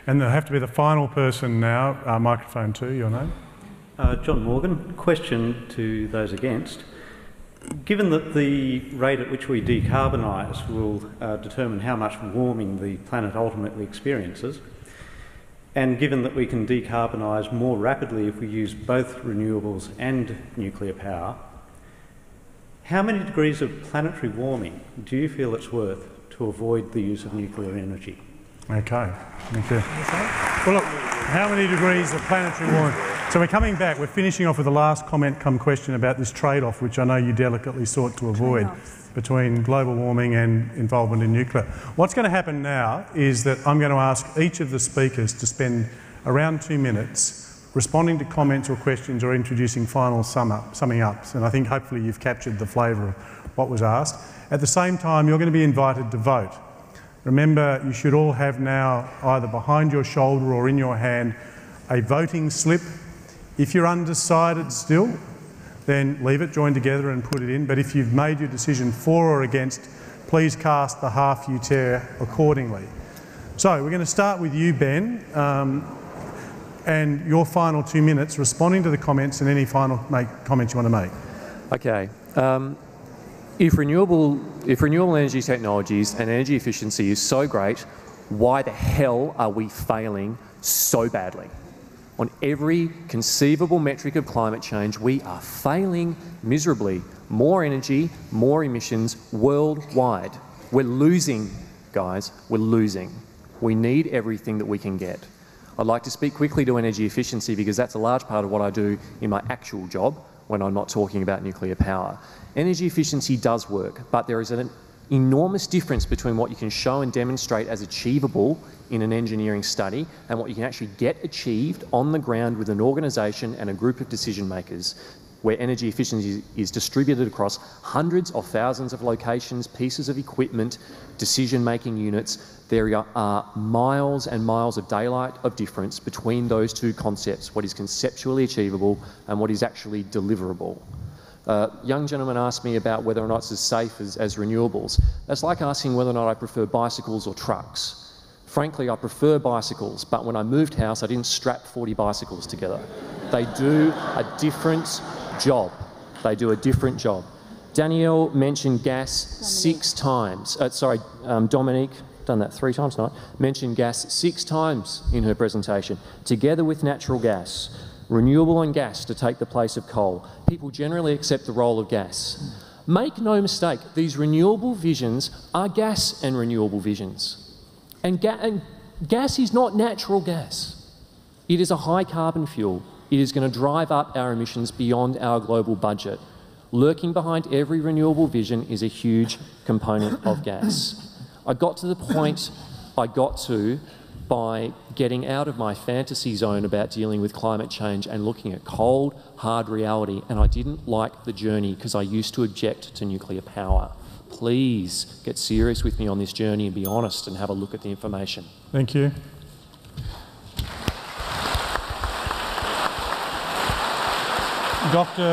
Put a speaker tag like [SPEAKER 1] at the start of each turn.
[SPEAKER 1] And there'll have to be the final person now, microphone 2, your name.
[SPEAKER 2] John Morgan. Question to those against. Given that the rate at which we decarbonise will determine how much warming the planet ultimately experiences, and given that we can decarbonise more rapidly if we use both renewables and nuclear power, how many degrees of planetary warming do you feel it's worth to avoid the use of nuclear energy?
[SPEAKER 1] Okay, thank you. Well, look, how many degrees of planetary warming? So we're coming back, we're finishing off with the last comment come question about this trade-off, which I know you delicately sought to avoid, between global warming and involvement in nuclear. What's going to happen now is that I'm going to ask each of the speakers to spend around 2 minutes responding to comments or questions or introducing final summing ups, and I think hopefully you've captured the flavour of what was asked. At the same time, you're going to be invited to vote. Remember, you should all have now, either behind your shoulder or in your hand, a voting slip. If you're undecided still, then leave it joined together and put it in. But if you've made your decision for or against, please cast the half you tear accordingly. So we're going to start with you, Ben, and your final 2 minutes responding to the comments and any final comments you want to make.
[SPEAKER 3] Okay. If renewable energy technologies and energy efficiency is so great, why the hell are we failing so badly? On every conceivable metric of climate change, we are failing miserably. More energy, more emissions worldwide. We're losing, guys, we're losing. We need everything that we can get. I'd like to speak quickly to energy efficiency because that's a large part of what I do in my actual job when I'm not talking about nuclear power. Energy efficiency does work, but there is an enormous difference between what you can show and demonstrate as achievable in an engineering study and what you can actually get achieved on the ground with an organisation and a group of decision makers, where energy efficiency is distributed across hundreds of thousands of locations, pieces of equipment, decision-making units. There are miles and miles of daylight of difference between those two concepts, what is conceptually achievable and what is actually deliverable. Young gentleman asked me about whether or not it's as safe as renewables. That's like asking whether or not I prefer bicycles or trucks. Frankly, I prefer bicycles, but when I moved house, I didn't strap 40 bicycles together. They do a different job. They do a different job. Danielle mentioned gas 6 times. Dominique, done that 3 times tonight, mentioned gas 6 times in her presentation, together with natural gas. Renewable and gas to take the place of coal. People generally accept the role of gas. Make no mistake, these renewable visions are gas and renewable visions. And gas is not natural gas. It is a high carbon fuel. It is going to drive up our emissions beyond our global budget. Lurking behind every renewable vision is a huge component of gas. I got to the point I got to by getting out of my fantasy zone about dealing with climate change and looking at cold, hard reality, and I didn't like the journey because I used to object to nuclear power. Please get serious with me on this journey and be honest and have a look at the information.
[SPEAKER 1] Thank you. Dr.